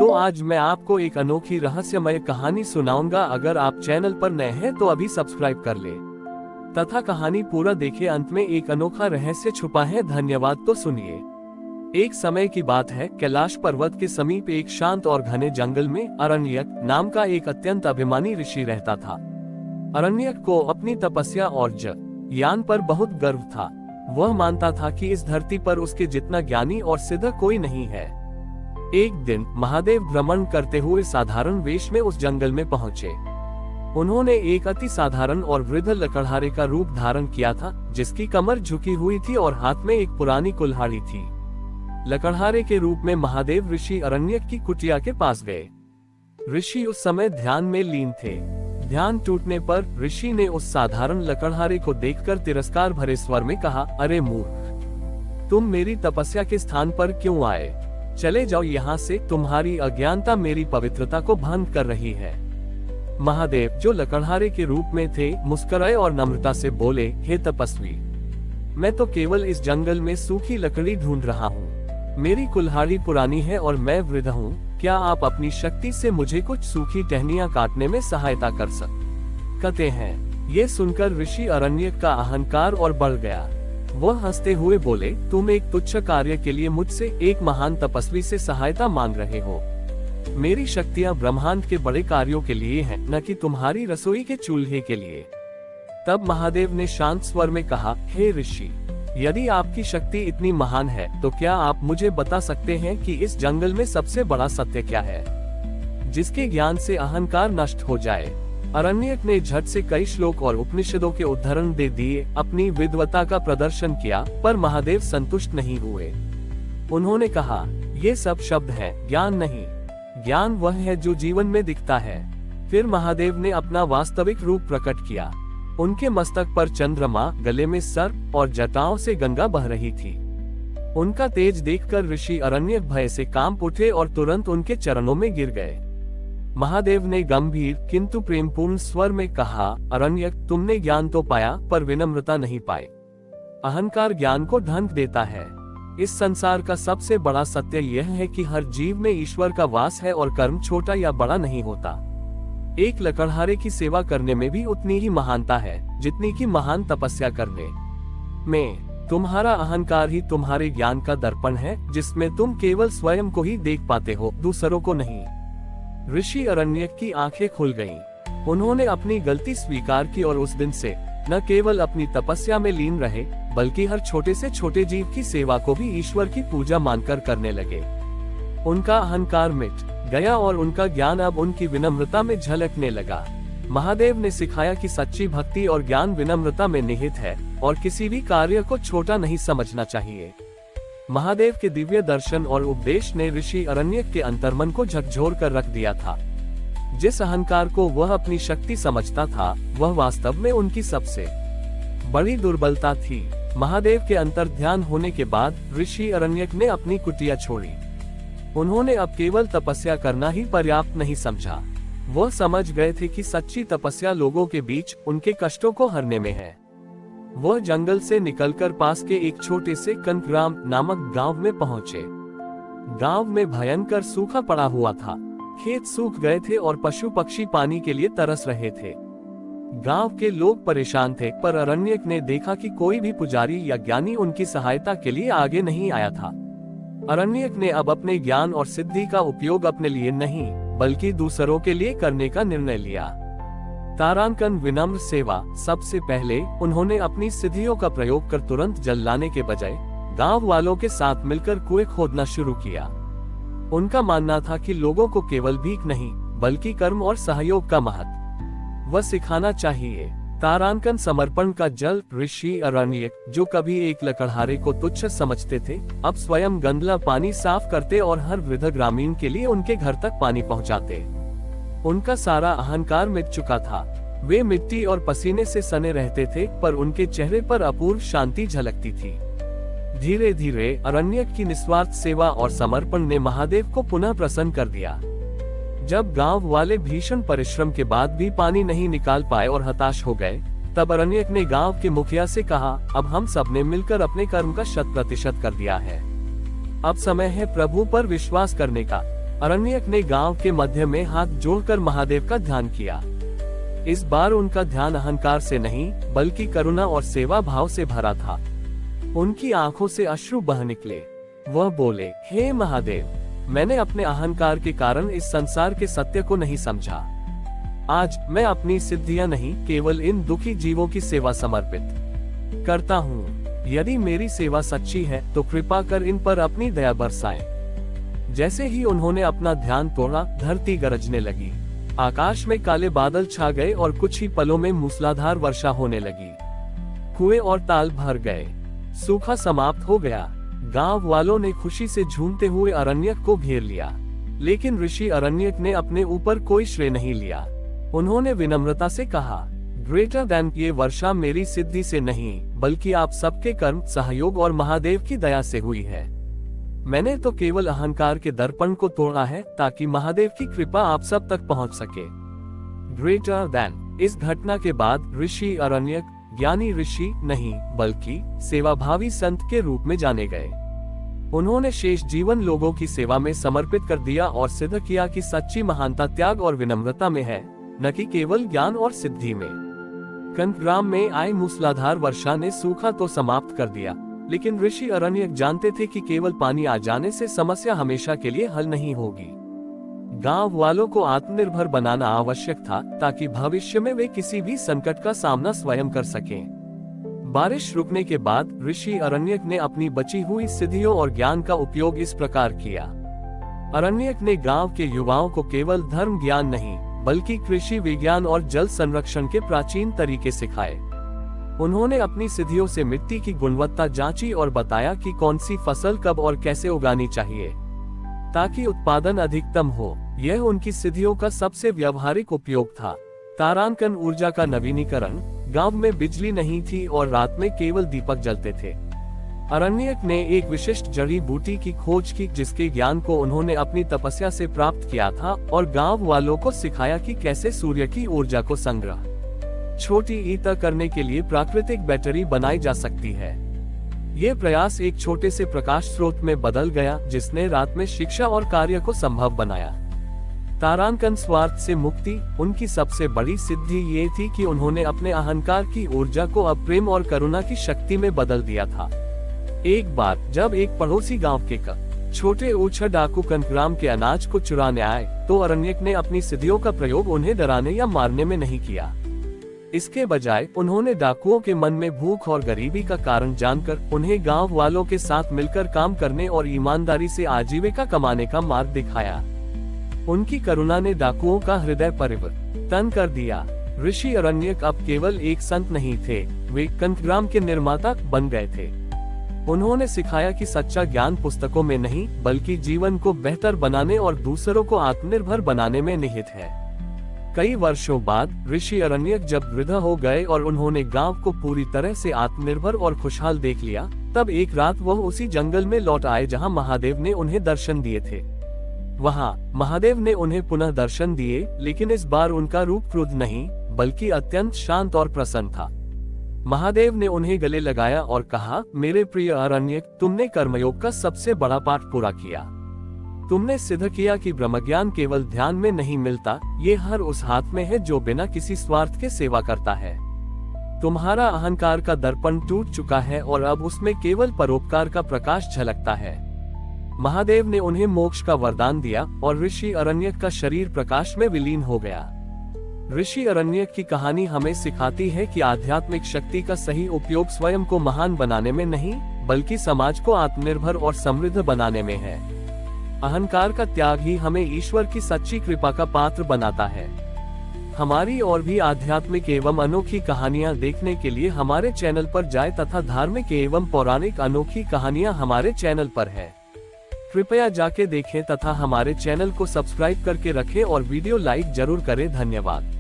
तो आज मैं आपको एक अनोखी रहस्यमय कहानी सुनाऊंगा। अगर आप चैनल पर नए हैं तो अभी सब्सक्राइब कर ले तथा कहानी पूरा देखें। अंत में एक अनोखा रहस्य छुपा है। धन्यवाद। तो सुनिए। एक समय की बात है। कैलाश पर्वत के समीप एक शांत और घने जंगल में अरण्यक नाम का एक अत्यंत अभिमानी ऋषि रहता था। अरण्यक को अपनी तपस्या और ज्ञान पर बहुत गर्व था। वह मानता था कि इस धरती पर उसके जितना ज्ञानी और सिद्ध कोई नहीं है। एक दिन महादेव भ्रमण करते हुए साधारण वेश में उस जंगल में पहुंचे। उन्होंने एक अति साधारण और वृद्ध लकड़हारे का रूप धारण किया था, जिसकी कमर झुकी हुई थी और हाथ में एक पुरानी कुल्हाड़ी थी। लकड़हारे के रूप में महादेव ऋषि अरण्यक की कुटिया के पास गए। ऋषि उस समय ध्यान में लीन थे। ध्यान टूटने पर ऋषि ने उस साधारण लकड़हारे को देखकर तिरस्कार भरे स्वर में कहा, अरे मूर्ख, तुम मेरी तपस्या के स्थान पर क्यों आए? चले जाओ यहाँ से। तुम्हारी अज्ञानता मेरी पवित्रता को भंग कर रही है। महादेव, जो लकड़हारे के रूप में थे, मुस्कुराए और नम्रता से बोले, हे तपस्वी, मैं तो केवल इस जंगल में सूखी लकड़ी ढूंढ रहा हूँ। मेरी कुल्हाड़ी पुरानी है और मैं वृद्ध हूँ। क्या आप अपनी शक्ति से मुझे कुछ सूखी टहनियाँ काटने में सहायता कर सकते हैं? ये सुनकर ऋषि अरण्यक का अहंकार और बढ़ गया। वह हंसते हुए बोले, तुम एक तुच्छ कार्य के लिए मुझसे, एक महान तपस्वी से सहायता मांग रहे हो। मेरी शक्तियां ब्रह्मांड के बड़े कार्यों के लिए हैं, न कि तुम्हारी रसोई के चूल्हे के लिए। तब महादेव ने शांत स्वर में कहा, हे ऋषि, यदि आपकी शक्ति इतनी महान है तो क्या आप मुझे बता सकते हैं कि इस जंगल में सबसे बड़ा सत्य क्या है, जिसके ज्ञान से अहंकार नष्ट हो जाए? अरण्यक ने झट से कई श्लोक और उपनिषदों के उद्धरण दे दिए, अपनी विद्वता का प्रदर्शन किया, पर महादेव संतुष्ट नहीं हुए। उन्होंने कहा, ये सब शब्द हैं, ज्ञान नहीं। ज्ञान वह है जो जीवन में दिखता है। फिर महादेव ने अपना वास्तविक रूप प्रकट किया। उनके मस्तक पर चंद्रमा, गले में सर्प और जटाओं से गंगा बह रही थी। उनका तेज देखकर ऋषि अरण्यक भय से कांप उठे और तुरंत उनके चरणों में गिर गए। महादेव ने गंभीर किंतु प्रेमपूर्ण स्वर में कहा, अरण्यक, तुमने ज्ञान तो पाया पर विनम्रता नहीं पाई। अहंकार ज्ञान को ढंक देता है। इस संसार का सबसे बड़ा सत्य यह है कि हर जीव में ईश्वर का वास है और कर्म छोटा या बड़ा नहीं होता। एक लकड़हारे की सेवा करने में भी उतनी ही महानता है जितनी की महान तपस्या करने में। तुम्हारा अहंकार ही तुम्हारे ज्ञान का दर्पण है, जिसमें तुम केवल स्वयं को ही देख पाते हो, दूसरों को नहीं। ऋषि अरण्यक की आंखें खुल गईं। उन्होंने अपनी गलती स्वीकार की और उस दिन से न केवल अपनी तपस्या में लीन रहे, बल्कि हर छोटे से छोटे जीव की सेवा को भी ईश्वर की पूजा मानकर करने लगे। उनका अहंकार मिट गया और उनका ज्ञान अब उनकी विनम्रता में झलकने लगा। महादेव ने सिखाया कि सच्ची भक्ति और ज्ञान विनम्रता में निहित है और किसी भी कार्य को छोटा नहीं समझना चाहिए। महादेव के दिव्य दर्शन और उपदेश ने ऋषि अरण्यक के अंतर्मन को झकझोर कर रख दिया था। जिस अहंकार को वह अपनी शक्ति समझता था, वह वास्तव में उनकी सबसे बड़ी दुर्बलता थी। महादेव के अंतर ध्यान होने के बाद ऋषि अरण्यक ने अपनी कुटिया छोड़ी। उन्होंने अब केवल तपस्या करना ही पर्याप्त नहीं समझा। वह समझ गए थे कि सच्ची तपस्या लोगों के बीच उनके कष्टों को हरने में है। वह जंगल से निकलकर पास के एक छोटे से कंकराम नामक गांव में पहुंचे। गांव में भयंकर सूखा पड़ा हुआ था। खेत सूख गए थे और पशु पक्षी पानी के लिए तरस रहे थे। गांव के लोग परेशान थे, पर अरण्यक ने देखा कि कोई भी पुजारी या ज्ञानी उनकी सहायता के लिए आगे नहीं आया था। अरण्यक ने अब अपने ज्ञान और सिद्धि का उपयोग अपने लिए नहीं, बल्कि दूसरों के लिए करने का निर्णय लिया। तारांकन विनम्र सेवा। सबसे पहले उन्होंने अपनी सिद्धियों का प्रयोग कर तुरंत जल लाने के बजाय गांव वालों के साथ मिलकर कुएं खोदना शुरू किया। उनका मानना था कि लोगों को केवल भीख नहीं, बल्कि कर्म और सहयोग का महत्व वह सिखाना चाहिए। तारांकन समर्पण का जल। ऋषि अरण्यक, जो कभी एक लकड़हारे को तुच्छ समझते थे, अब स्वयं गंदला पानी साफ करते और हर वृद्ध ग्रामीण के लिए उनके घर तक पानी पहुंचाते। उनका सारा अहंकार मिट चुका था। वे मिट्टी और पसीने से सने रहते थे, पर उनके चेहरे पर अपूर्व शांति झलकती थी। धीरे धीरे अरण्यक की निस्वार्थ सेवा और समर्पण ने महादेव को पुनः प्रसन्न कर दिया। जब गांव वाले भीषण परिश्रम के बाद भी पानी नहीं निकाल पाए और हताश हो गए, तब अरण्यक ने गांव के मुखिया से कहा, अब हम सब ने मिलकर अपने कर्म का 100% कर दिया है। अब समय है प्रभु पर विश्वास करने का। अरण्यक ने गांव के मध्य में हाथ जोड़कर महादेव का ध्यान किया। इस बार उनका ध्यान अहंकार से नहीं बल्कि करुणा और सेवा भाव से भरा था। उनकी आंखों से अश्रु बह निकले। वह बोले, हे महादेव, मैंने अपने अहंकार के कारण इस संसार के सत्य को नहीं समझा। आज मैं अपनी सिद्धियां नहीं, केवल इन दुखी जीवों की सेवा समर्पित करता हूँ। यदि मेरी सेवा सच्ची है तो कृपा कर इन पर अपनी दया बरसाएं। जैसे ही उन्होंने अपना ध्यान तोड़ा, धरती गरजने लगी। आकाश में काले बादल छा गए और कुछ ही पलों में मूसलाधार वर्षा होने लगी। कुएं और ताल भर गए। सूखा समाप्त हो गया। गांव वालों ने खुशी से झूमते हुए अरण्यक को घेर लिया, लेकिन ऋषि अरण्यक ने अपने ऊपर कोई श्रेय नहीं लिया। उन्होंने विनम्रता से कहा, ग्रेटर देन, ये वर्षा मेरी सिद्धि से नहीं बल्कि आप सबके कर्म, सहयोग और महादेव की दया से हुई है। मैंने तो केवल अहंकार के दर्पण को तोड़ा है ताकि महादेव की कृपा आप सब तक पहुंच सके। Greater than. इस घटना के बाद ऋषि अरण्यक ज्ञानी ऋषि नहीं बल्कि सेवाभावी संत के रूप में जाने गए। उन्होंने शेष जीवन लोगों की सेवा में समर्पित कर दिया और सिद्ध किया कि सच्ची महानता त्याग और विनम्रता में है, न कि केवल ज्ञान और सिद्धि में। कंदग्राम में आई मूसलाधार वर्षा ने सूखा तो समाप्त कर दिया, लेकिन ऋषि अरण्यक जानते थे कि केवल पानी आ जाने से समस्या हमेशा के लिए हल नहीं होगी। गांव वालों को आत्मनिर्भर बनाना आवश्यक था ताकि भविष्य में वे किसी भी संकट का सामना स्वयं कर सकें। बारिश रुकने के बाद ऋषि अरण्यक ने अपनी बची हुई सिद्धियों और ज्ञान का उपयोग इस प्रकार किया। अरण्यक ने गांव के युवाओं को केवल धर्म ज्ञान नहीं बल्कि कृषि विज्ञान और जल संरक्षण के प्राचीन तरीके सिखाए। उन्होंने अपनी सिद्धियों से मिट्टी की गुणवत्ता जांची और बताया कि कौन सी फसल कब और कैसे उगानी चाहिए ताकि उत्पादन अधिकतम हो। यह उनकी सिद्धियों का सबसे व्यावहारिक उपयोग था। तारांकन ऊर्जा का नवीनीकरण। गांव में बिजली नहीं थी और रात में केवल दीपक जलते थे। अरण्यक ने एक विशिष्ट जड़ी बूटी की खोज की जिसके ज्ञान को उन्होंने अपनी तपस्या से प्राप्त किया था और गांव वालों को सिखाया कि कैसे सूर्य की ऊर्जा को संग्रह छोटी ईता करने के लिए प्राकृतिक बैटरी बनाई जा सकती है। ये प्रयास एक छोटे से प्रकाश स्रोत में बदल गया जिसने रात में शिक्षा और कार्य को संभव बनाया। तारांकन स्वार्थ से मुक्ति। उनकी सबसे बड़ी सिद्धि ये थी कि उन्होंने अपने अहंकार की ऊर्जा को अब प्रेम और करुणा की शक्ति में बदल दिया था। एक बार जब एक पड़ोसी गांव के छोटे ऊंचा डाकू कंदग्राम के अनाज को चुराने आए तो अरण्यक ने अपनी सिद्धियों का प्रयोग उन्हें डराने या मारने में नहीं किया। इसके बजाय उन्होंने डाकुओं के मन में भूख और गरीबी का कारण जानकर उन्हें गांव वालों के साथ मिलकर काम करने और ईमानदारी से आजीविका कमाने का मार्ग दिखाया। उनकी करुणा ने डाकुओं का हृदय परिवर्तन कर दिया। ऋषि अरण्यक अब केवल एक संत नहीं थे, वे कंदग्राम के निर्माता बन गए थे। उन्होंने सिखाया कि सच्चा ज्ञान पुस्तकों में नहीं बल्कि जीवन को बेहतर बनाने और दूसरों को आत्मनिर्भर बनाने में निहित है। कई वर्षों बाद ऋषि अरण्यक जब वृद्ध हो गए और उन्होंने गांव को पूरी तरह से आत्मनिर्भर और खुशहाल देख लिया, तब एक रात वह उसी जंगल में लौट आए जहां महादेव ने उन्हें दर्शन दिए थे। वहां महादेव ने उन्हें पुनः दर्शन दिए, लेकिन इस बार उनका रूप क्रुद्ध नहीं बल्कि अत्यंत शांत और प्रसन्न था। महादेव ने उन्हें गले लगाया और कहा, मेरे प्रिय अरण्यक, तुमने कर्मयोग का सबसे बड़ा पाठ पूरा किया। तुमने सिद्ध किया कि ब्रह्मज्ञान केवल ध्यान में नहीं मिलता, ये हर उस हाथ में है जो बिना किसी स्वार्थ के सेवा करता है। तुम्हारा अहंकार का दर्पण टूट चुका है और अब उसमें केवल परोपकार का प्रकाश झलकता है। महादेव ने उन्हें मोक्ष का वरदान दिया और ऋषि अरण्यक का शरीर प्रकाश में विलीन हो गया। ऋषि अरण्यक की कहानी हमें सिखाती है कि आध्यात्मिक शक्ति का सही उपयोग स्वयं को महान बनाने में नहीं बल्कि समाज को आत्मनिर्भर और समृद्ध बनाने में है। अहंकार का त्याग ही हमें ईश्वर की सच्ची कृपा का पात्र बनाता है। हमारी और भी आध्यात्मिक एवं अनोखी कहानियां देखने के लिए हमारे चैनल पर जाएं तथा धार्मिक एवं पौराणिक अनोखी कहानियां हमारे चैनल पर है। कृपया जाके देखें तथा हमारे चैनल को सब्सक्राइब करके रखें और वीडियो लाइक जरूर करें। धन्यवाद।